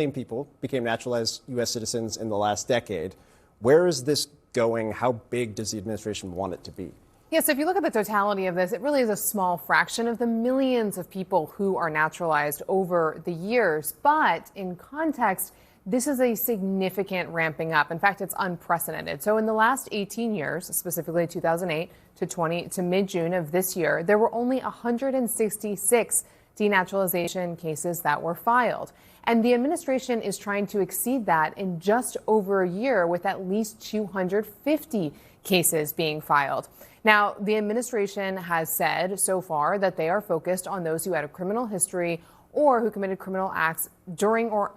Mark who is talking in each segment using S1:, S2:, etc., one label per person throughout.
S1: Same people became naturalized U.S. citizens in the last decade. Where is this going? How big does the administration want it to be?
S2: Yes, if you look at the totality of this, it really is a small fraction of the millions of people who are naturalized over the years. But in context, this is a significant ramping up. In fact, it's unprecedented. So in the last 18 years, specifically 2008 to mid-June of this year, there were only 166 denaturalization cases that were filed. And the administration is trying to exceed that in just over a year with at least 250 cases being filed. Now, the administration has said so far that they are focused on those who had a criminal history or who committed criminal acts during or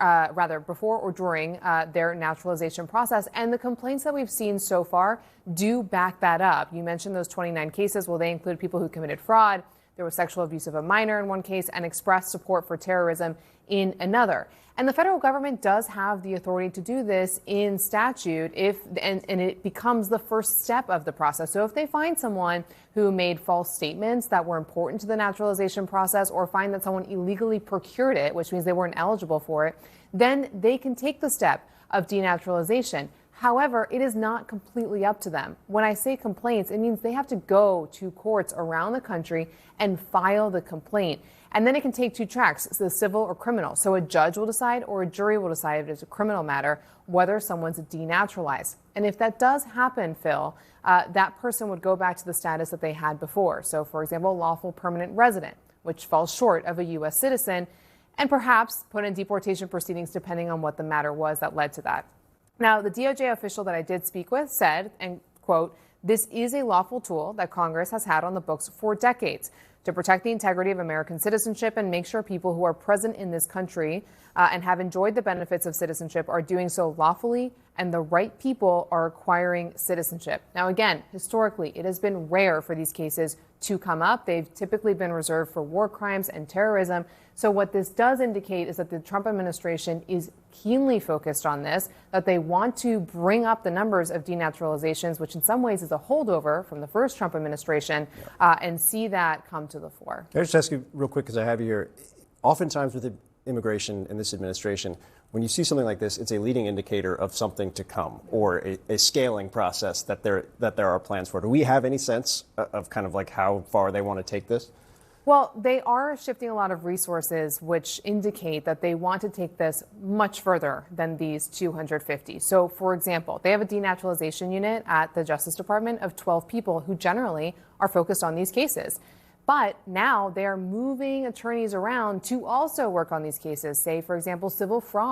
S2: before or during their naturalization process. And the complaints that we've seen so far do back that up. You mentioned those 29 cases. Well, they include people who committed fraud. There was sexual abuse of a minor in one case and expressed support for terrorism in another. And the federal government does have the authority to do this in statute and it becomes the first step of the process. So if they find someone who made false statements that were important to the naturalization process or find that someone illegally procured it, which means they weren't eligible for it, then they can take the step of denaturalization. However, it is not completely up to them. When I say complaints, it means they have to go to courts around the country and file the complaint. And then it can take two tracks, the civil or criminal. So a judge will decide or a jury will decide if it's a criminal matter whether someone's denaturalized. And if that does happen, Phil, that person would go back to the status that they had before. So, for example, lawful permanent resident, which falls short of a U.S. citizen, and perhaps put in deportation proceedings depending on what the matter was that led to that. Now, the DOJ official that I did speak with said, and quote, "This is a lawful tool that Congress has had on the books for decades to protect the integrity of American citizenship and make sure people who are present in this country and have enjoyed the benefits of citizenship are doing so lawfully and the right people are acquiring citizenship." Now, again, historically, it has been rare for these cases to come up. They've typically been reserved for war crimes and terrorism. So what this does indicate is that the Trump administration is keenly focused on this, that they want to bring up the numbers of denaturalizations, which in some ways is a holdover from the first Trump administration, and see that come to the fore.
S1: Can I just ask you real quick, because I have you here. Oftentimes with immigration in this administration, when you see something like this, it's a leading indicator of something to come or a scaling process that there are plans for. Do we have any sense of kind of like how far they want to take this?
S2: Well, they are shifting a lot of resources, which indicate that they want to take this much further than these 250. So, for example, they have a denaturalization unit at the Justice Department of 12 people who generally are focused on these cases. But now they are moving attorneys around to also work on these cases, say, for example, civil fraud.